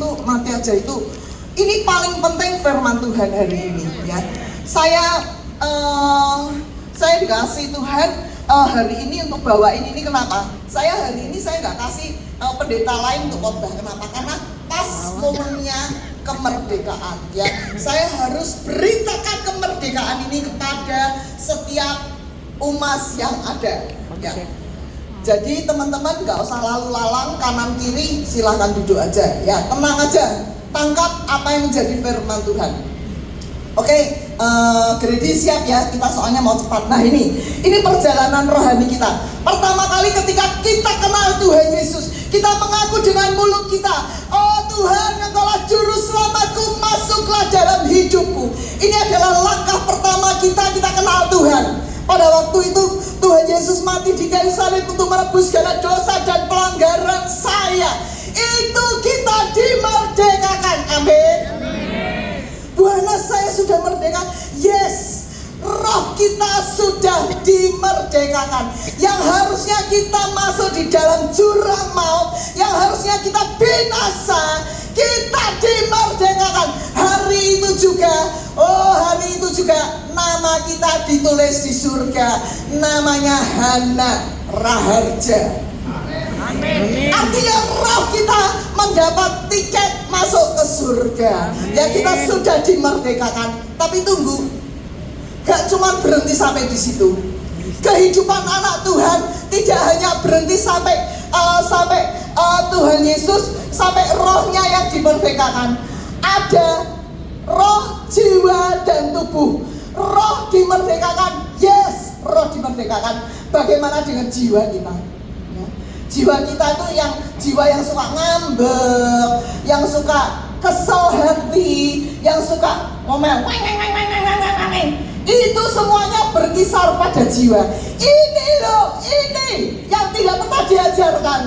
itu mati aja itu. Ini paling penting firman Tuhan hari ini ya. Saya dikasih Tuhan hari ini untuk bawain ini. Kenapa? Saya hari ini saya nggak kasih pendeta lain untuk khotbah. Kenapa? Karena pas momennya kemerdekaan ya. Saya harus beritakan kemerdekaan ini kepada setiap umat yang ada ya. Jadi teman-teman nggak usah lalu lalang kanan kiri, silahkan duduk aja ya, tenang aja, tangkap apa yang menjadi firman Tuhan. Oke, Grady siap ya, kita soalnya mau cepat. Nah ini perjalanan rohani kita. Pertama kali ketika kita kenal Tuhan Yesus, kita mengaku dengan mulut kita, oh Tuhan, Engkaulah juru selamatku, masuklah dalam hidupku. Ini adalah langkah pertama kita kenal Tuhan. Pada waktu itu Tuhan Yesus mati di kayu salib untuk menebus segala dosa dan pelanggaran saya. Itu kita dimerdekakan. Amin. Buana saya sudah merdeka. Yes, roh kita sudah dimerdekakan. Yang harusnya kita masuk di dalam jurang maut, yang harusnya kita binasa, kita dimerdekakan. Hari itu juga nama kita ditulis di surga. Namanya Hana Raharja. Amin. Artinya roh kita mendapat tiket masuk ke surga. Amin. Ya kita sudah dimerdekakan. Tapi tunggu, gak cuma berhenti sampai di situ. Kehidupan anak Tuhan tidak hanya berhenti sampai Tuhan Yesus, sampai rohnya yang dimerdekakan. Ada roh, jiwa, dan tubuh. Roh dimerdekakan, yes, roh dimerdekakan. Bagaimana dengan jiwa kita? Ya. Jiwa kita itu jiwa yang suka ngambek, yang suka kesel hati, yang suka ngomel, itu semuanya berkisar pada jiwa. Ini yang tidak pernah diajarkan.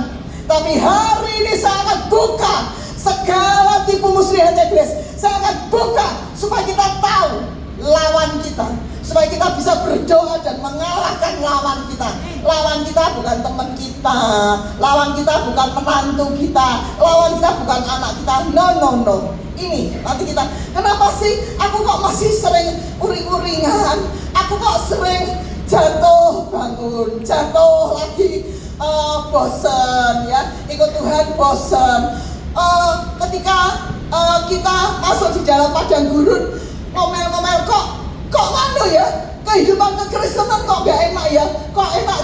Tapi hari ini saya akan buka segala tipu muslihat iblis. Saya akan buka supaya kita tahu lawan kita, supaya kita bisa berdoa dan mengalahkan lawan kita. Lawan kita bukan teman kita, lawan kita bukan menantu kita, lawan kita bukan anak kita. No. Ini nanti kita, kenapa sih aku kok masih sering uring-uringan, aku kok sering jatuh bangun, jatuh lagi, bosan ya, ikut Tuhan bosan. Ketika kita masuk di dalam padang gurun, ngomel-ngomel, kok nganu ya, kehidupan kekristenan kok gak enak ya, kok enak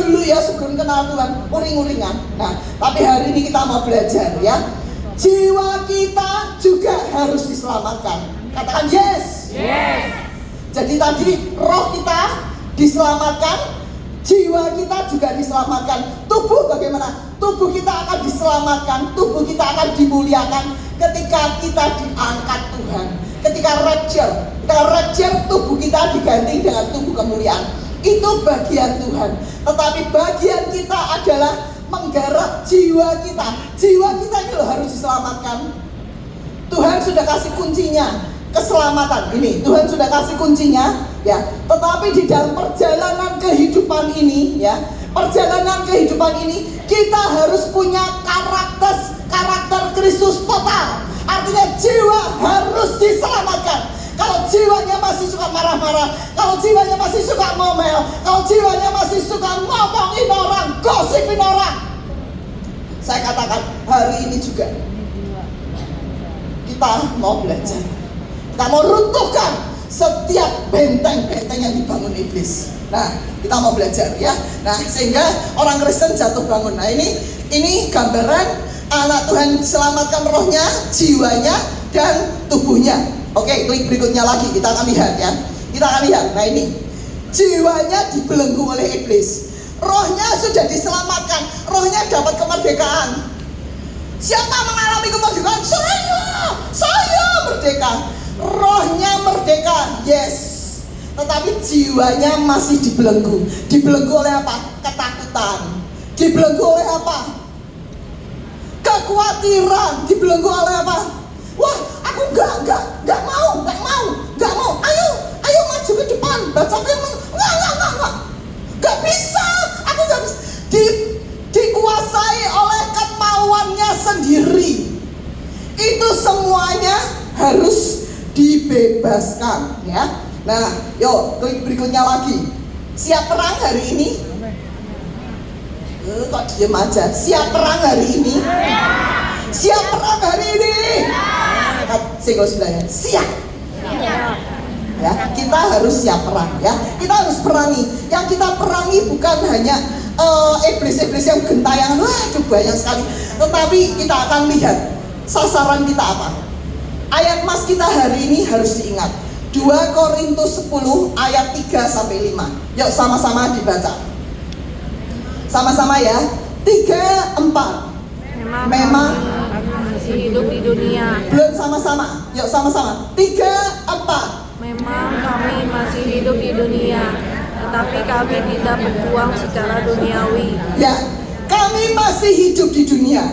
dulu ya sebelum kenal Tuhan, uring-uringan. Nah, tapi hari ini kita mau belajar ya, jiwa kita juga harus diselamatkan. Katakan yes. Jadi tadi roh kita diselamatkan, jiwa kita juga diselamatkan. Tubuh bagaimana? Tubuh kita akan diselamatkan, tubuh kita akan dimuliakan ketika kita diangkat Tuhan. Ketika rapture, tubuh kita diganti dengan tubuh kemuliaan. Itu bagian Tuhan. Tetapi bagian kita adalah menggarap jiwa kita. Jiwa kita ini loh harus diselamatkan. Tuhan sudah kasih kuncinya, keselamatan. Ini Tuhan sudah kasih kuncinya ya. Tetapi di dalam perjalanan kehidupan ini ya, kita harus punya karakter Kristus total. Artinya jiwa harus diselamatkan. Kalau jiwanya masih suka marah-marah, kalau jiwanya masih suka ngomel, kalau jiwanya masih suka ngomongin orang, gosipin orang, saya katakan hari ini juga kita mau belajar. Kita mau runtuhkan setiap benteng-benteng yang dibangun iblis. Nah, kita mau belajar ya. Nah, sehingga orang Kristen jatuh bangun. Nah, ini gambaran anak Tuhan diselamatkan rohnya, jiwanya, dan tubuhnya. Oke, klik berikutnya lagi, kita akan lihat ya. Nah ini, jiwanya dibelenggu oleh iblis. Rohnya sudah diselamatkan, rohnya dapat kemerdekaan. Siapa mengalami kemerdekaan? Saya merdeka. Rohnya merdeka, yes. Tetapi jiwanya masih dibelenggu. Dibelenggu oleh apa? Ketakutan. Dibelenggu oleh apa? Kekhawatiran. Dibelenggu oleh apa? Wah, aku enggak mau. Ayo maju ke depan, baca firman. Enggak bisa. Aku enggak bisa. Dikuasai oleh kemauannya sendiri. dibebaskan, ya. Nah, yuk klik berikutnya lagi. Siap perang hari ini? Kok diem aja? Siap perang hari ini? Siap perang hari ini? Singgol sebelahnya. Siap. Ya, kita harus siap perang, ya. Kita harus perangi. Yang kita perangi bukan hanya iblis-iblis yang gentayangan, wah itu banyak sekali. Tetapi kita akan lihat sasaran kita apa. Ayat mas kita hari ini harus diingat. 2 Korintus 10 ayat 3 sampai 5. Yuk sama-sama dibaca. Sama-sama ya. 3, 4. Memang masih hidup di dunia. Belum sama-sama. Yuk sama-sama. 3, 4. Memang kami masih hidup di dunia, tetapi kami tidak berjuang secara duniawi. Ya, kami masih hidup di dunia.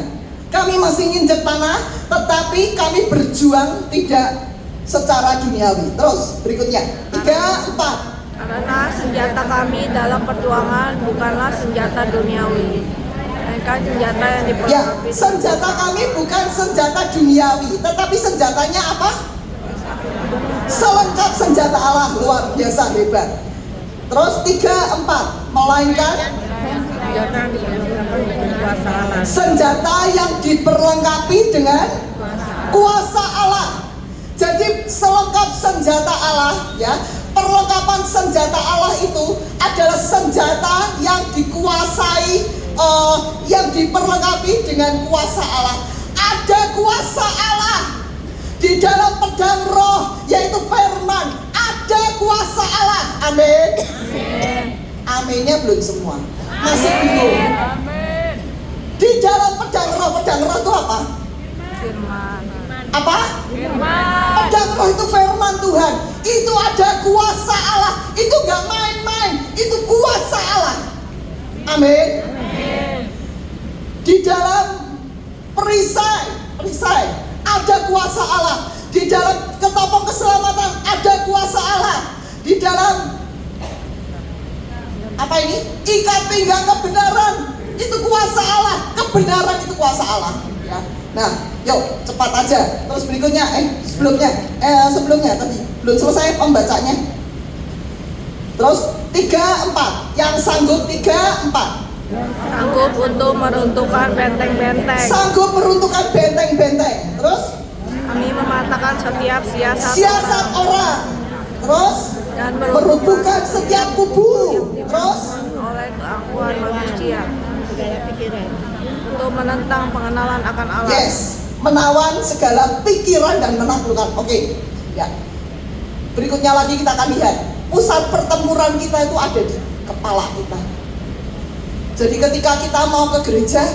Kami masih nginjek tanah, tetapi kami berjuang tidak secara duniawi. Terus berikutnya 3, 4. Karena senjata kami dalam perjuangan bukanlah senjata duniawi, melainkan senjata yang Ya, diperlengkapi. senjata kami bukan senjata duniawi, tetapi senjatanya apa? Selengkap senjata Allah, luar biasa hebat. Terus 3, 4. Melainkan senjata yang diperlengkapi dengan kuasa Allah. Jadi selengkap senjata Allah, ya. Perlengkapan senjata Allah itu adalah senjata yang dikuasai, yang diperlengkapi dengan kuasa Allah. Ada kuasa Allah di dalam pedang roh, yaitu firman. Ada kuasa Allah. Amin. Aminnya belum semua. Masih bingung. Di dalam pedang roh itu apa? Firman. Apa? Firman. Pedang roh itu firman Tuhan. Itu ada kuasa Allah. Itu gak main-main. Itu kuasa Allah. Amin. Di dalam perisai ada kuasa Allah. Di dalam ketopong keselamatan ada kuasa Allah. Di dalam apa ini? Ikat pinggang kebenaran itu kuasa Allah. Kebenaran itu kuasa Allah, ya. Nah, yuk cepat aja. Terus berikutnya, sebelumnya tadi belum selesai pembacanya. Terus 3, 4. Yang sanggup 3, 4. Sanggup untuk meruntuhkan benteng-benteng. Sanggup meruntuhkan benteng-benteng. Terus Kami mematahkan setiap siasat orang. Terus dan meruntuhkan setiap kubu. Terus oleh keakuan manusia untuk menentang pengenalan akan Allah. yes, menawan segala pikiran dan menaklukkan. Oke, ya. Berikutnya lagi kita akan lihat pusat pertempuran kita itu ada di kepala kita. Jadi ketika kita mau ke gereja,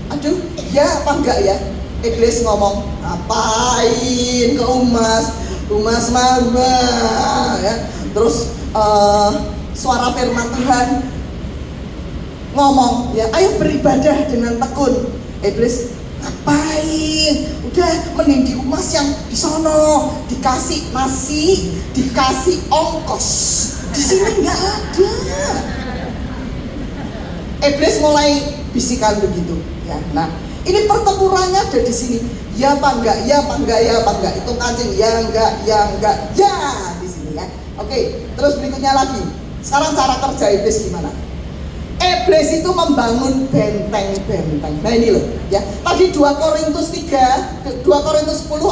aduh, ya apa enggak ya? Iblis ngomong, ngapain ke umas mama, ya. Terus suara firman Tuhan ngomong, ya, ayo beribadah dengan tekun. Iblis, ngapain? Udah mending di umas yang di sono, dikasih nasi, dikasih ongkos. Di sini nggak ada. Iblis mulai bisikan begitu, ya. Nah, ini pertempurannya ada di sini. Ya apa enggak, ya apa enggak, ya apa enggak. Itu kancing, ya enggak, ya di sini, ya. Oke, terus berikutnya lagi. Sekarang cara kerja iblis gimana? Iblis itu membangun benteng-benteng. Nah ini loh, ya. Tadi 2 Korintus 10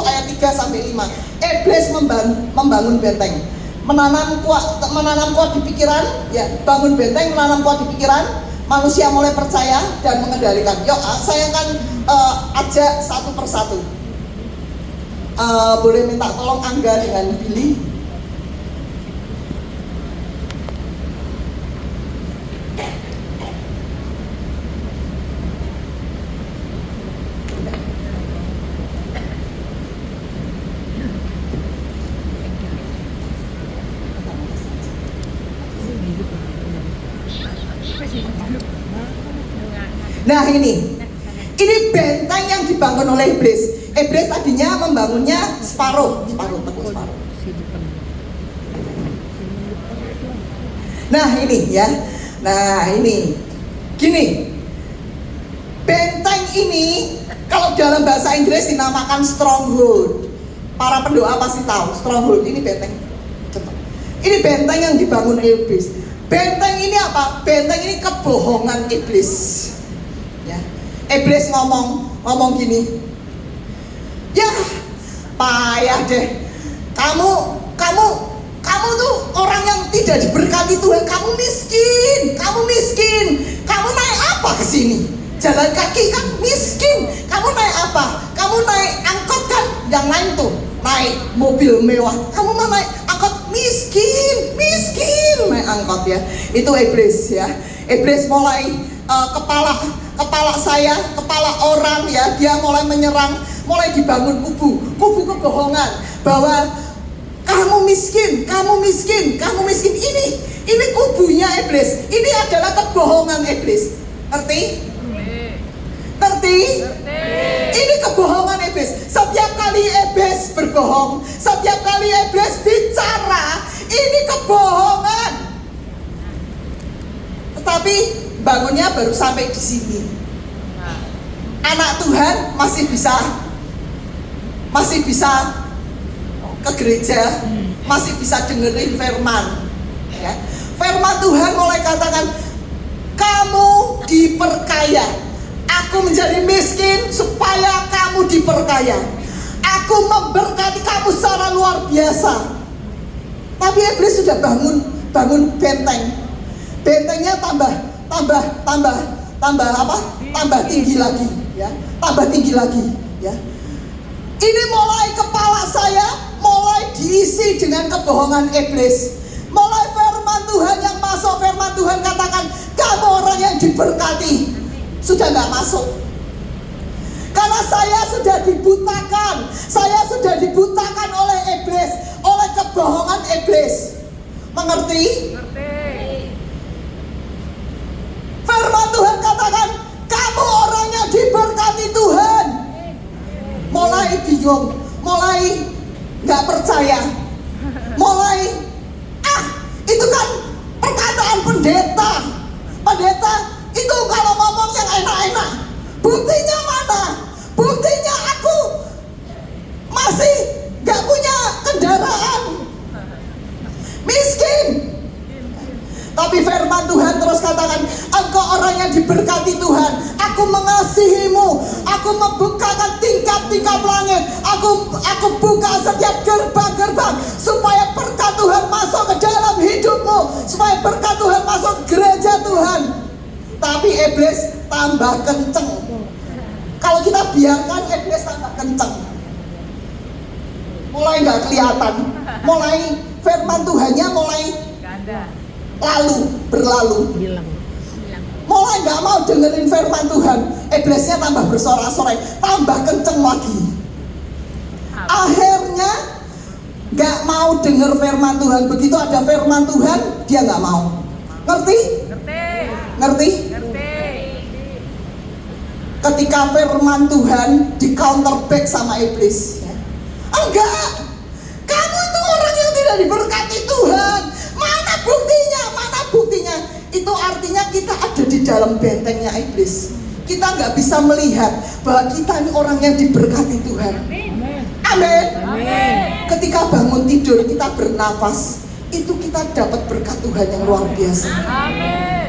ayat 3 sampai 5. Iblis membangun benteng. Menanam kuat di pikiran, ya. Bangun benteng, menanam kuat di pikiran. Manusia mulai percaya dan mengendalikan. Yuk, saya akan ajak satu persatu. Boleh minta tolong Angga dengan Billy. Nah ini benteng yang dibangun oleh iblis. Iblis tadinya membangunnya separuh. Nah ini ya, gini, benteng ini kalau dalam bahasa Inggris dinamakan stronghold. Para pendoa pasti tahu, stronghold ini benteng. Coba. Ini benteng yang dibangun iblis. Benteng ini apa? Benteng ini kebohongan iblis. Ya. Iblis ngomong gini. Ya, payah deh. Kamu tuh orang yang tidak diberkati Tuhan. Kamu miskin. Kamu naik apa ke sini? Jalan kaki kan miskin. Kamu naik apa? Kamu naik angkot kan? Yang lain tuh naik mobil mewah. Kamu mau naik angkot miskin naik angkot ya. Itu iblis ya. Iblis mulai kepala saya, kepala orang ya, dia mulai menyerang, mulai dibangun kubu kebohongan bahwa kamu miskin. Ini kubunya iblis. Ini adalah kebohongan iblis. Ngerti? Ini kebohongan iblis. Setiap kali iblis berbohong, setiap kali iblis bicara, ini kebohongan. Tetapi bangunnya baru sampai di sini. Anak Tuhan masih bisa ke gereja, masih bisa dengerin firman. Ya. Firman Tuhan mulai katakan, kamu diperkaya. Aku menjadi miskin supaya kamu diperkaya. Aku memberkati kamu secara luar biasa. Tapi iblis sudah bangun benteng. Bentengnya tambah tinggi lagi, ya. Tambah tinggi lagi, ya. Ini mulai kepala saya mulai diisi dengan kebohongan iblis. Mulai firman Tuhan yang masuk, firman Tuhan katakan, kamu orang yang diberkati. Sudah nggak masuk. Karena saya sudah dibutakan oleh iblis, oleh kebohongan iblis. Mengerti? Firman Tuhan katakan, kamu orang yang diberkati Tuhan. Mulai bingung, mulai nggak percaya, mulai itu kan perkataan pendeta itu kalau ngomong yang enak-enak. Buktinya mana? Buktinya aku masih nggak punya kendaraan, miskin. Tapi firman Tuhan terus katakan, engkau orang yang diberkati Tuhan. Aku mengasihimu. Aku membukakan tingkap-tingkap langit. Aku buka setiap gerbang-gerbang supaya berkat Tuhan masuk ke dalam hidupmu, supaya berkat Tuhan masuk gereja Tuhan. Tapi iblis tambah kenceng. Kalau kita biarkan iblis tambah kenceng, mulai nggak kelihatan, mulai firman Tuhannya mulai berlalu. Mulai nggak mau dengerin firman Tuhan, iblisnya tambah bersorak-sorai, tambah kenceng lagi. Akhirnya nggak mau denger firman Tuhan. Begitu ada firman Tuhan, dia nggak mau. Ngerti? Ketika firman Tuhan di counter back sama iblis, ya. Enggak, kamu itu orang yang tidak diberkati Tuhan. Mana buktinya? Itu artinya kita ada di dalam bentengnya iblis. Kita nggak bisa melihat bahwa kita ini orang yang diberkati Tuhan. Amin. Ketika bangun tidur, kita bernafas, itu kita dapat berkat Tuhan yang luar biasa. Amin.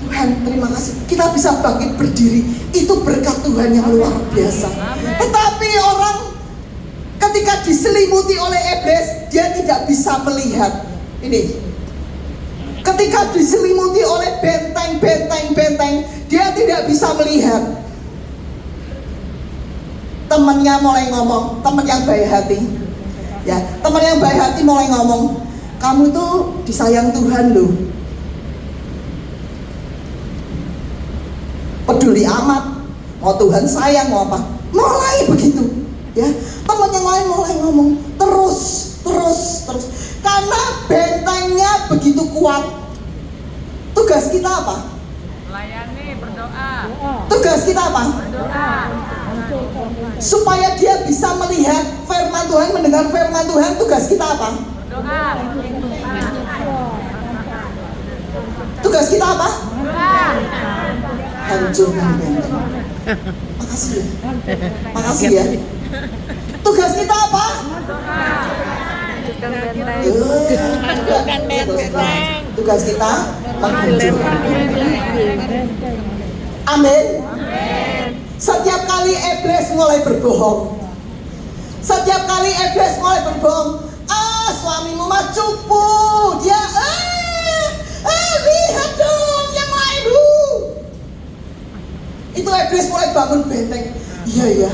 Tuhan, terima kasih. Kita bisa bangkit berdiri, itu berkat Tuhan yang luar biasa. Tetapi orang ketika diselimuti oleh iblis, dia tidak bisa melihat. Ini, ketika diselimuti oleh benteng, dia tidak bisa melihat. Temannya mulai ngomong, teman yang baik hati, ya, teman yang baik hati mulai ngomong, kamu tuh disayang Tuhan loh. Peduli amat, mau Tuhan sayang mau apa, mulai begitu, ya. Teman yang lain mulai ngomong terus, karena bentengnya begitu kuat. Tugas kita apa? Melayani, berdoa. Tugas kita apa? Berdoa. Supaya dia bisa melihat firman Tuhan, mendengar firman Tuhan. Tugas kita apa? Berdoa. Tugas kita apa? Berdoa. Hancurkan benteng. Makasih ya. Makasih ya. Tugas kita apa? Tugas kita menghancurkan. Amin. Setiap kali iblis mulai berbohong, setiap kali iblis mulai berbohong, suamimu mah cupu, dia lihat dong yang lain itu iblis mulai bangun benteng. Iya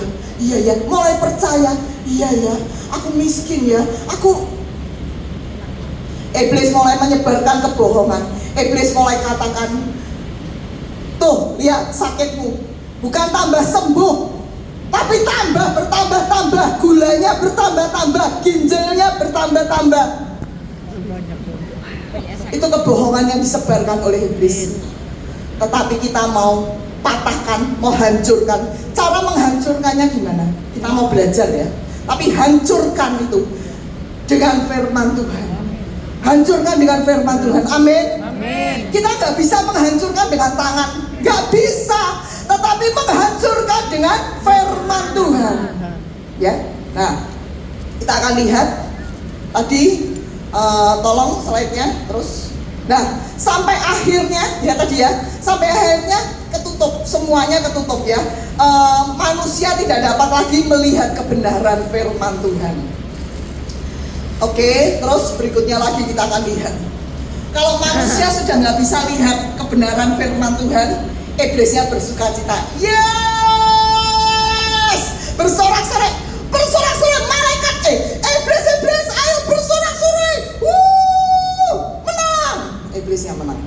ya, mulai percaya. Iya ya, aku miskin ya, iblis mulai menyebarkan kebohongan. Iblis mulai katakan, tuh lihat sakitmu, bukan tambah sembuh, tapi bertambah-tambah, gulanya bertambah-tambah, ginjalnya bertambah-tambah. Itu kebohongan yang disebarkan oleh iblis. Tetapi kita mau patahkan, mau hancurkan. Cara menghancurkannya gimana? Kita mau belajar ya. Tapi hancurkan itu dengan firman Tuhan. Hancurkan dengan firman Tuhan. Amin. Kita nggak bisa menghancurkan dengan tangan, nggak bisa. Tetapi menghancurkan dengan firman Tuhan. Ya. Nah, kita akan lihat tadi. Tolong slide-nya terus. Nah, sampai akhirnya ya tadi ya, sampai akhirnya ketutup, semuanya ketutup ya. Manusia tidak dapat lagi melihat kebenaran firman Tuhan. Oke, terus berikutnya lagi kita akan lihat. Kalau manusia sudah nggak bisa lihat kebenaran firman Tuhan, iblisnya bersukacita. Yes, bersorak-sorai malaikat. Iblis, ayo bersorak-sorai. Menang. Iblisnya menang.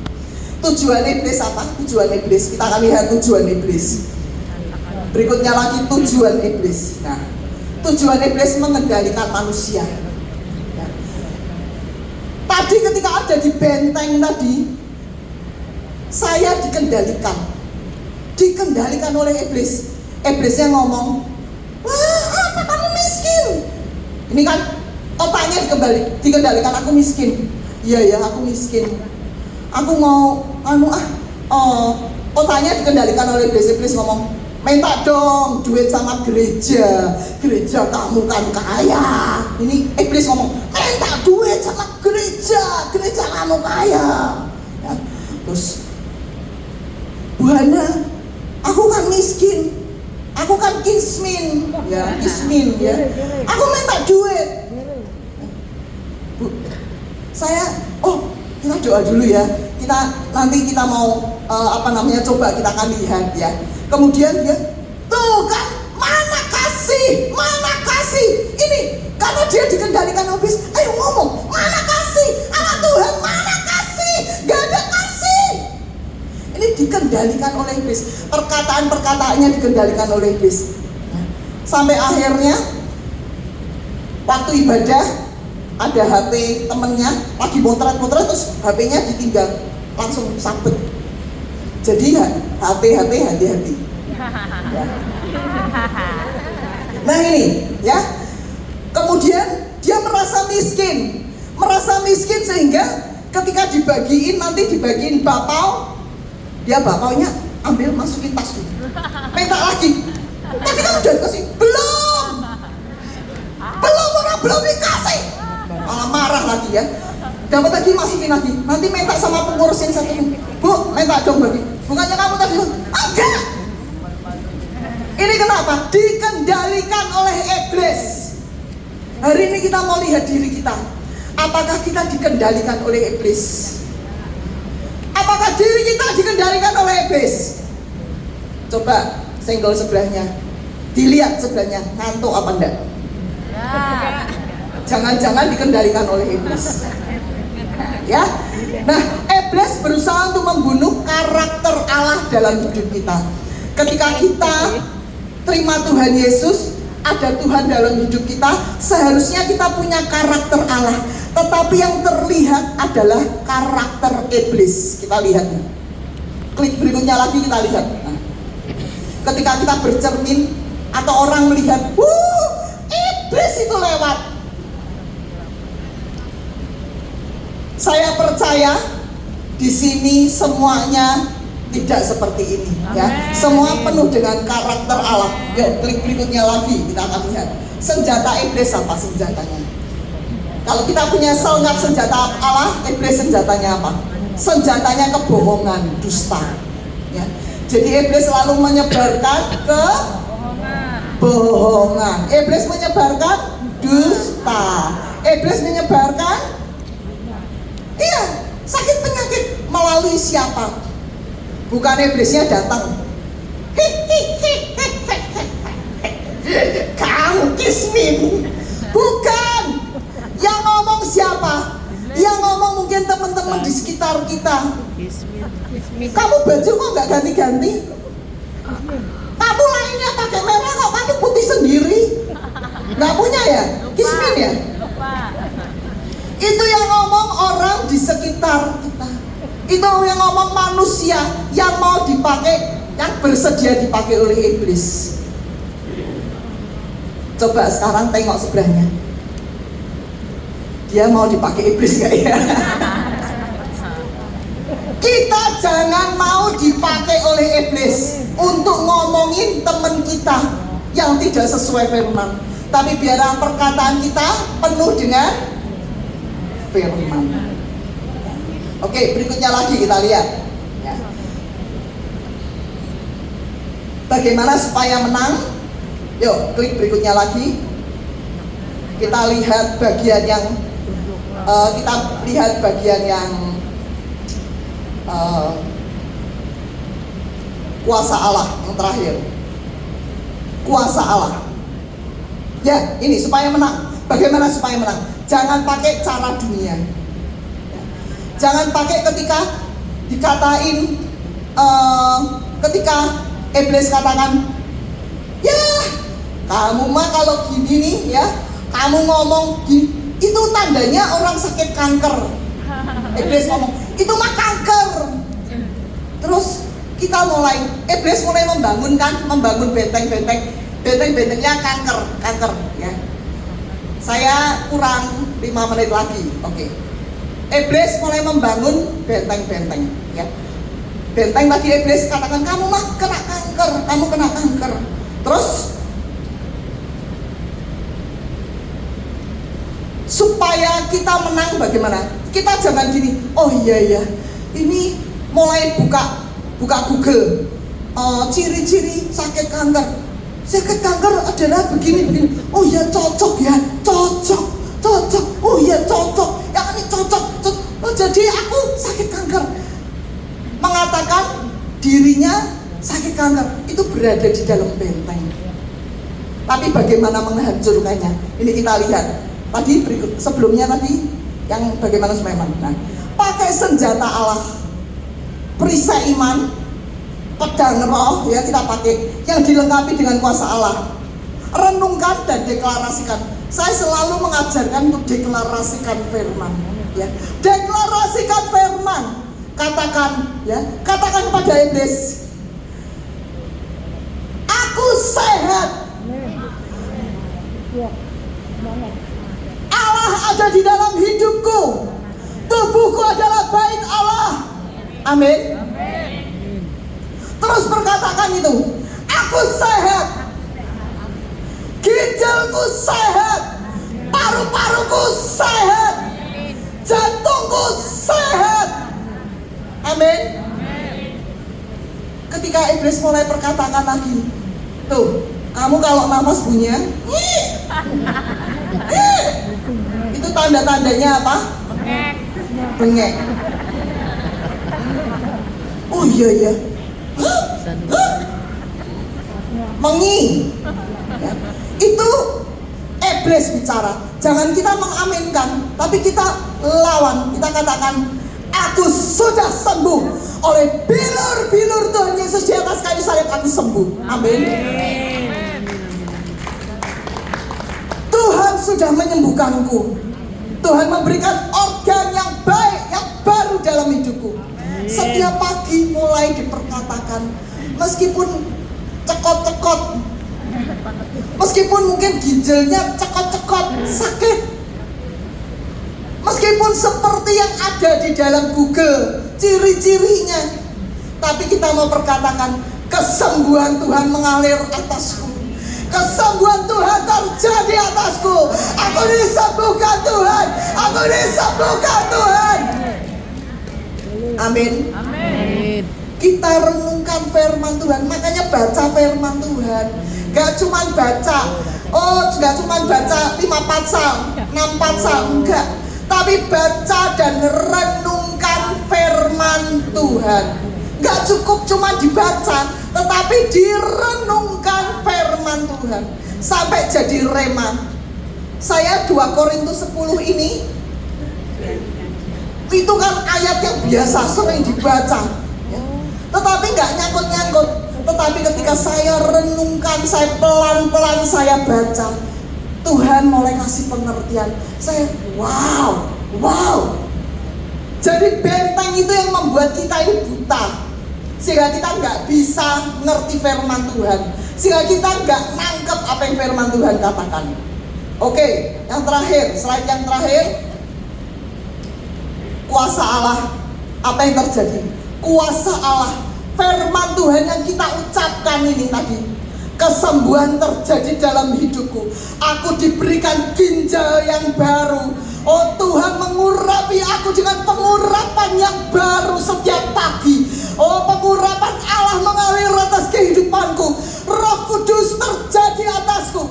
Tujuan iblis apa? Tujuan iblis. Kita akan lihat tujuan iblis. Berikutnya lagi tujuan iblis. Nah, tujuan iblis mengendalikan manusia. Ya. Tadi ketika ada di benteng tadi, saya dikendalikan oleh iblis. Iblisnya ngomong, wah, apa kamu miskin? Ini kan otaknya dikendalikan, aku miskin. Iya ya, aku miskin. Aku mau otaknya dikendalikan oleh iblis. Iblis ngomong, minta dong duit sama gereja kamu kan kaya. Ini iblis ngomong, minta duit sama gereja kamu kaya ya. Terus Bu Hana, aku kan miskin, aku kan kismin ya, aku minta duit. Bu, kita doa dulu ya. Nanti kita mau coba kita akan lihat ya. Kemudian dia, tuh kan, mana kasih? Ini karena dia dikendalikan habis. Ayo ngomong, mana kasih? Allah Tuhan, mana kasih? Gak ada kasih. Ini dikendalikan oleh iblis. Perkataan-perkataannya dikendalikan oleh iblis. Sampai akhirnya waktu ibadah ada HP temennya lagi motret terus HP-nya ditinggal, langsung sabet. Jadi HP hati-hati. Ya. Nah ini ya. Kemudian dia merasa miskin sehingga ketika dibagiin bakpao, dia bakpaonya ambil masukin tas dulu. Minta lagi. Tapi kan udah dikasih. Belum dikasih. Malah marah lagi ya. Dapat lagi masukin lagi. Nanti minta sama pengurus yang satu. Bu, minta dong bagi. Bukannya kamu tadi enggak. Ini kenapa? Dikendalikan oleh iblis. Hari ini kita mau lihat diri kita. Apakah kita dikendalikan oleh iblis? Apakah diri kita dikendalikan oleh iblis? Coba senggol sebelahnya. Dilihat sebelahnya, ngantuk apa enggak? Jangan-jangan dikendalikan oleh iblis. Ya. Nah, iblis berusaha untuk membunuh karakter Allah dalam hidup kita. Ketika kita terima Tuhan Yesus, ada Tuhan dalam hidup kita, seharusnya kita punya karakter Allah. Tetapi yang terlihat adalah karakter iblis. Kita lihat. Klik berikutnya lagi kita lihat. Nah, ketika kita bercermin atau orang melihat, iblis itu lewat. Saya percaya di sini semuanya Tidak seperti ini ya. Semua penuh dengan karakter Allah. Yuk klik berikutnya lagi, kita akan lihat senjata iblis apa senjatanya. Kalau kita punya selengkap senjata Allah, iblis senjatanya apa? Senjatanya kebohongan, dusta ya. Jadi iblis selalu menyebarkan kebohongan. Iblis menyebarkan dusta. Iblis menyebarkan sakit penyakit melalui siapa? Bukan iblisnya datang. Kamu kismin. Bukan. Yang ngomong siapa? Yang ngomong mungkin teman-teman di sekitar kita. Kamu baju kok nggak ganti-ganti? Kamu lainnya pakai merah kok kamu putih sendiri? Nggak punya ya? Kismin ya? Itu yang ngomong orang di sekitar kita. Itu yang ngomong manusia yang mau dipakai, yang bersedia dipakai oleh iblis. Coba sekarang tengok sebelahnya. Dia mau dipakai iblis gak ya? Kita jangan mau dipakai oleh iblis untuk ngomongin teman kita yang tidak sesuai firman. Tapi biarlah perkataan kita penuh dengan firman. Oke, berikutnya lagi kita lihat ya. Bagaimana supaya menang? Yuk, klik berikutnya lagi. Kita lihat bagian yang kuasa Allah yang terakhir. Kuasa Allah. Ya, ini supaya menang. Bagaimana supaya menang? Jangan pakai cara dunia. Jangan pakai ketika dikatain, ketika iblis katakan, ya kamu mah kalau gini nih ya, kamu ngomong gini, itu tandanya orang sakit kanker. Iblis ngomong, itu mah kanker. Terus kita iblis mulai membangun benteng-bentengnya kanker ya. Saya kurang 5 menit lagi, oke. Iblis mulai membangun benteng-benteng ya. Benteng tadi iblis katakan, kamu mah kena kanker. Terus supaya kita menang bagaimana? Kita jangan gini, oh iya ini mulai buka Google, ciri-ciri sakit kanker. Sakit kanker adalah begini. Oh iya cocok. Oh iya cocok. Yang ini cocok. Oh jadi aku sakit kanker. Mengatakan dirinya sakit kanker itu berada di dalam benteng. Tapi bagaimana menghancurkannya? Ini kita lihat. Sebelumnya tadi yang bagaimana supaya menang. Pakai senjata Allah, perisai iman, pedang roh ya kita pakai yang dilengkapi dengan kuasa Allah. Renungkan dan deklarasikan. Saya selalu mengajarkan untuk deklarasikan firman ya. Deklarasikan firman. Katakan kepada iblis, aku sehat. Allah ada di dalam hidupku. Tubuhku adalah bait Allah. Amin. Terus berkatakan itu, aku sehat. Ginjalku sehat. Paru-paruku sehat. Jantungku sehat. Amin. Ketika iblis mulai perkatakan lagi, tuh, kamu kalau nafas bunyinya, itu tanda-tandanya apa? Bengek. Oh iya. Mengi. Ya. Itu iblis bicara. Jangan kita mengaminkan, tapi kita lawan. Kita katakan, aku sudah sembuh oleh bilur-bilur Tuhan Yesus di atas kayu salib. Aku sembuh. Amin. Tuhan sudah menyembuhkanku. Tuhan memberikan organ yang baik, yang baru dalam hidupku. Setiap pagi mulai diperkatakan, meskipun cekot-cekot, meskipun mungkin ginjalnya cekot-cekot, sakit, meskipun seperti yang ada di dalam Google, ciri-cirinya, Tapi kita mau perkatakan, kesembuhan Tuhan mengalir atasku. Kesembuhan Tuhan terjadi atasku. Aku disembuhkan Tuhan. Aku disembuhkan Tuhan. Amin. Amin. Kita renungkan firman Tuhan. Makanya baca firman Tuhan. Gak cuma baca, gak cuma baca 5 pasal, 6 pasal, enggak. Tapi baca dan renungkan firman Tuhan. Gak cukup cuma dibaca, tetapi direnungkan firman Tuhan sampai jadi rema. Saya 2 Korintus 10 ini, itu kan ayat yang biasa sering dibaca, tetapi gak nyangkut-nyangkut. Tetapi ketika saya renungkan, saya pelan-pelan saya baca, Tuhan mulai kasih pengertian. Saya wow. Jadi benteng itu yang membuat kita ini buta, sehingga kita nggak bisa ngerti firman Tuhan, sehingga kita nggak nangkep apa yang firman Tuhan katakan. Oke, yang terakhir, slide yang terakhir. Kuasa Allah, apa yang terjadi? Kuasa Allah, firman Tuhan yang kita ucapkan ini tadi, kesembuhan terjadi dalam hidupku. Aku diberikan ginjal yang baru. Oh, Tuhan mengurapi aku dengan pengurapan yang baru setiap pagi. Oh, pengurapan Allah mengalir atas kehidupanku. Roh Kudus terjadi atasku.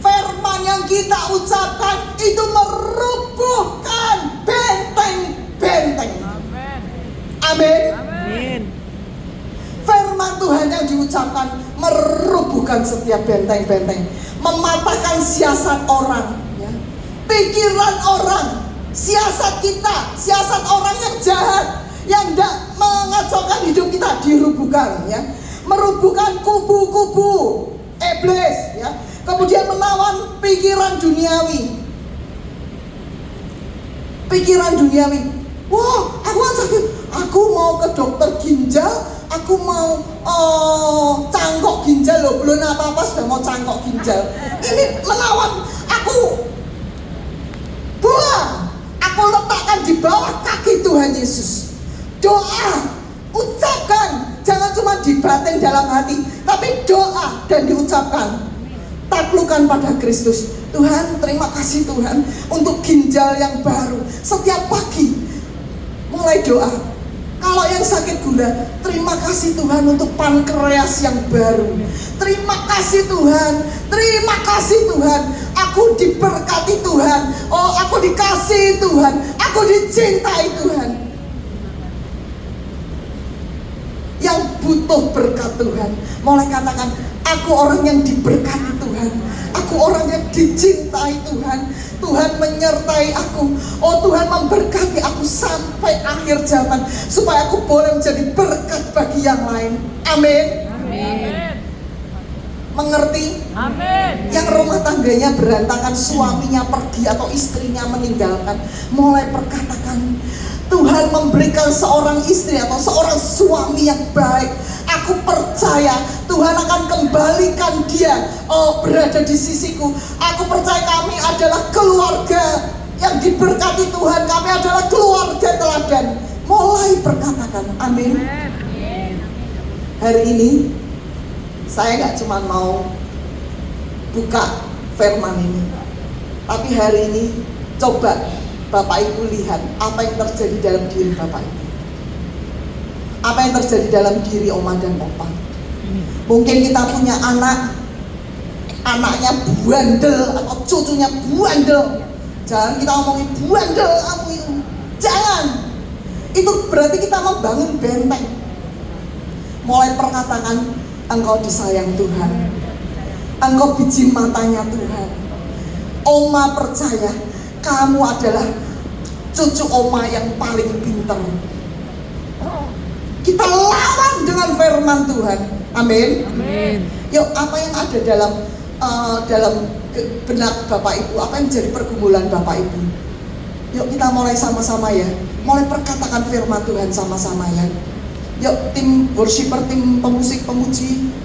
Firman yang kita ucapkan itu merubuhkan benteng-benteng. Amin. Amin. Firman Tuhan yang diucapkan merubuhkan setiap benteng-benteng, mematahkan siasat orang, ya. Pikiran orang, siasat kita, siasat orang yang jahat, yang tidak mengacaukan hidup kita dirubuhkan, ya. Merubuhkan kubu-kubu iblis, ya. Kemudian melawan pikiran duniawi. Pikiran duniawi. Wah, aku kan sakit. Aku mau ke dokter ginjal. Aku mau cangkok ginjal loh. Belum apa-apa sudah mau cangkok ginjal. Ini melawan aku. Buang. Aku letakkan di bawah kaki Tuhan Yesus. Doa, ucapkan. Jangan cuma dibatin dalam hati, tapi doa dan diucapkan. Taklukkan pada Kristus. Tuhan, terima kasih Tuhan untuk ginjal yang baru. Setiap pagi mulai doa. Kalau yang sakit gula, terima kasih Tuhan untuk pankreas yang baru. Terima kasih Tuhan. Terima kasih Tuhan. Aku diberkati Tuhan. Oh, aku dikasihi Tuhan. Aku dicintai Tuhan. Yang butuh berkat Tuhan, mulai katakan, aku orang yang diberkati Tuhan. Aku orang yang dicintai Tuhan. Tuhan menyertai aku. Oh, Tuhan memberkati aku sampai akhir zaman, supaya aku boleh menjadi berkat bagi yang lain. Amin. Amin. Mengerti? Amin. Yang rumah tangganya berantakan, suaminya pergi atau istrinya meninggalkan, mulai perkatakan, Tuhan memberikan seorang istri atau seorang suami yang baik. Aku percaya Tuhan akan kembalikan dia berada di sisiku. Aku percaya kami adalah keluarga yang diberkati Tuhan. Kami adalah keluarga teladan. Mulai perkatakan amin. Hari ini saya gak cuma mau buka firman ini, tapi hari ini coba Bapak Ibu lihat apa yang terjadi dalam diri Bapak Ibu. Apa yang terjadi dalam diri Oma dan Opa. Mungkin kita punya anak, anaknya bandel atau cucunya bandel. Jangan kita ngomongin bandel kamu itu. Jangan. Itu berarti kita membangun benteng. Mulai perkatakan, engkau disayang Tuhan. Engkau biji matanya Tuhan. Oma percaya kamu adalah cucu Oma yang paling pintar. Kita lawan dengan firman Tuhan. Amin. Amin. Yuk, apa yang ada dalam benak Bapak Ibu, apa yang menjadi pergumulan Bapak Ibu? Yuk kita mulai sama-sama ya. Mulai perkatakan firman Tuhan sama-sama ya. Yuk tim worshiper, tim pemusik, pemuji.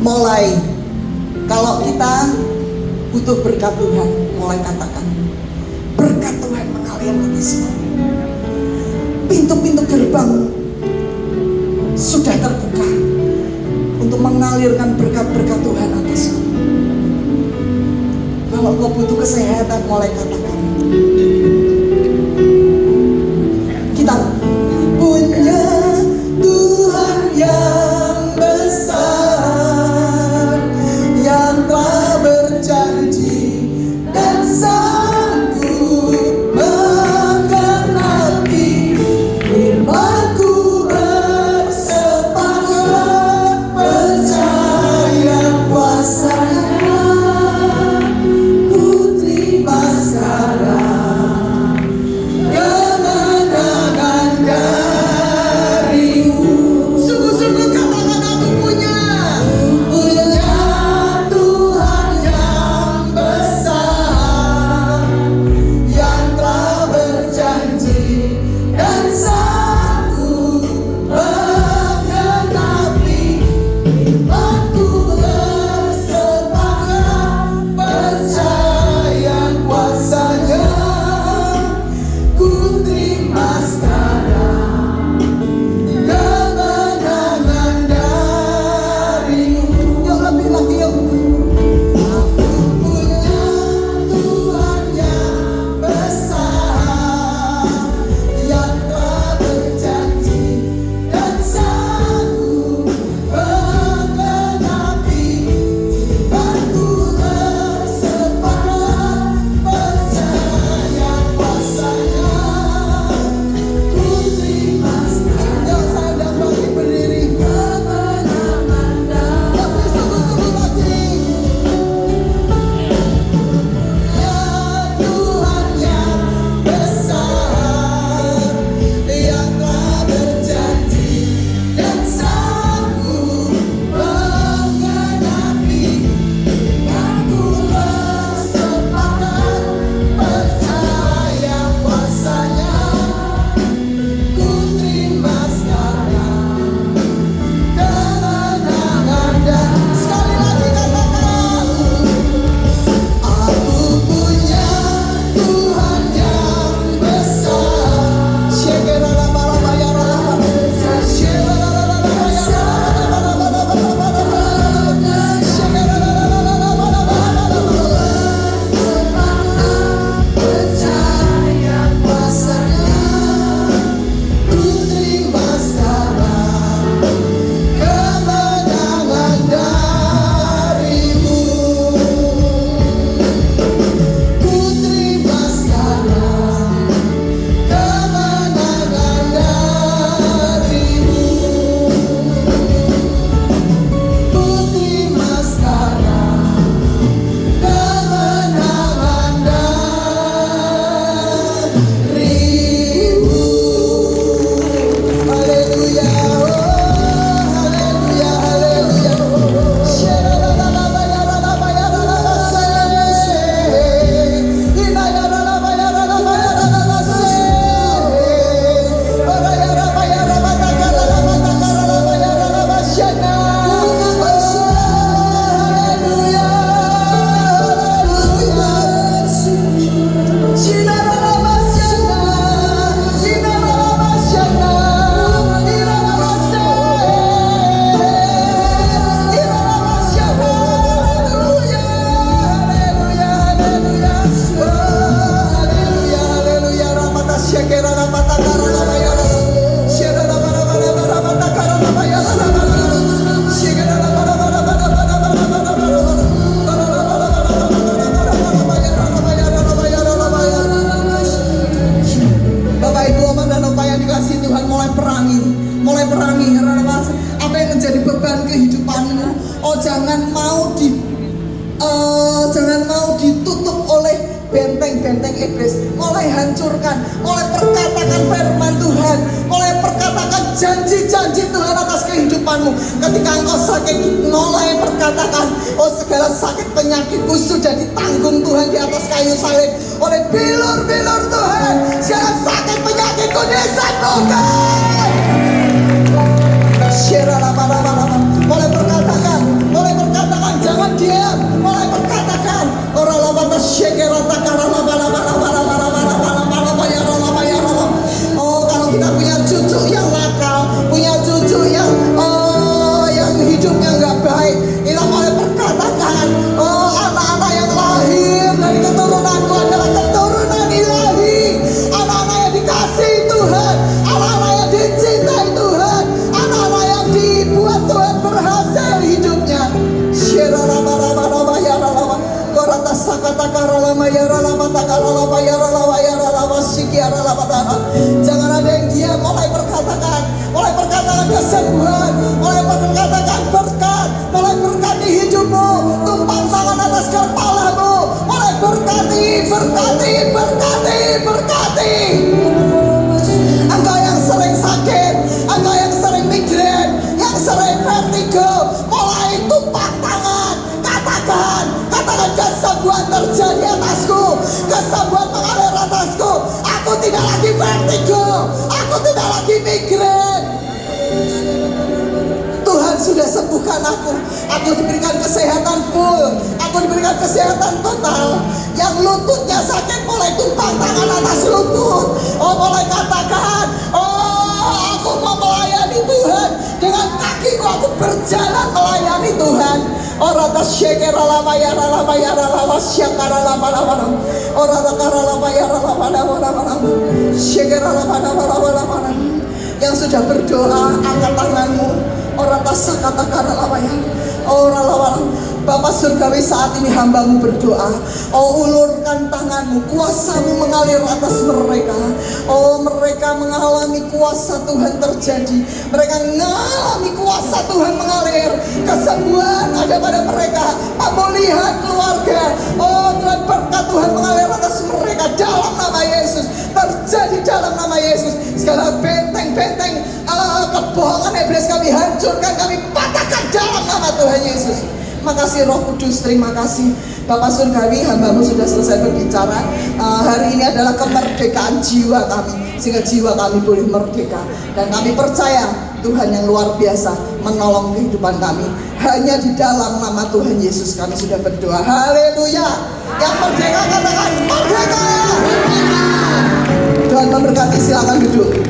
mulai, kalau kita butuh berkat Tuhan, mulai katakan, berkat Tuhan mengalir atasmu. Pintu-pintu gerbang sudah terbuka untuk mengalirkan berkat-berkat Tuhan atasmu. Kalau kau butuh kesehatan, mulai katakan. Kita punya Tuhan yang besar, yang telah berjanji dan sanggup menggenapi firman-Ku. Bersepakat percaya kuasa-Nya, ku terima sekarang kemenangan darimu. Sungguh-sungguh katakan, aku punya Tuhan yang besar, yang telah berjanji dan sanggup menggenapi firman-Ku. Bersepakat percaya kuasa-Nya, ku terima sekarang kemenangan darimu. Yuk lebih lagi yuk. Aku punya Tuhan yang besar, yang telah berjanji dan sanggup menggenapi firman-Ku. Bersepakat percaya kuasa-Nya, ku terima sekarang. Yuk saya dan bagi berdiri. Kemenangan lebih sungguh-sungguh lagi. Ya Tuhan yang besar, yang telah berjanji dan sanggup menggenapi firman-Ku. Bersepakat percaya kuasa-Nya, ku terima sekarang kemenangan. Dan sekali lagi katakan, aku punya Tuhan yang besar. Percaya kuasa-Nya, ku terima sekarang kemenangan darimu. Ku terima sekarang kemenangan darimu. Ku terima sekarang kemenangan darimu. Haleluya, oh haleluya, haleluya. Bapak Ibu, Oma dan Opa yang dikasihi Tuhan, mulai perangi. Apa yang menjadi beban kehidupanmu, jangan mau ditutup oleh benteng-benteng iblis. Mulai hancurkan, mulai perkatakan firman Tuhan, mulai perkatakan janji-janji Tuhan atas kehidupanmu. Ketika engkau sakit, mulai perkatakan, segala sakit penyakitku sudah ditanggung Tuhan di atas kayu salib oleh bilur-bilur Tuhan. Segala sakit penyakitku disembuhkan. Mulai perkatakan, Aku diberikan kesehatan full. Aku diberikan kesehatan total. Yang lututnya sakit mulai tumpang tangan atas lutut. Oh, mulai katakan, oh, aku mau melayani Tuhan. Dengan kakiku aku berjalan melayani Tuhan. Orang tak syekera lama ya lama syakara lama. Orang tak kara lama ya lama. Syekera lama. Yang sudah berdoa, angkat tanganmu. Orang tak sakata kara lama ya. Orang lama. Bapak Surgawi, saat ini hambamu berdoa. Oh, ulurkan tanganmu, kuasamu mengalir atas mereka. Oh, mereka mengalami kuasa Tuhan terjadi. Mereka mengalami kuasa Tuhan mengalir. Kesembuhan ada pada mereka. Pemulihan keluarga. Oh Tuhan, berkat Tuhan mengalir atas mereka dalam nama Yesus. Terjadi dalam nama Yesus. Segala benteng-benteng kebohongan iblis kami hancurkan, kami patahkan dalam nama Tuhan Yesus. Makasih Roh Kudus, terima kasih Bapak Surgawi, hambamu sudah selesai berbicara. Hari ini adalah kemerdekaan jiwa kami, sehingga jiwa kami boleh merdeka. Dan kami percaya Tuhan yang luar biasa menolong kehidupan kami. Hanya di dalam nama Tuhan Yesus kami sudah berdoa. Haleluya. Yang merdeka katakan merdeka. Tuhan memberkati, silakan duduk.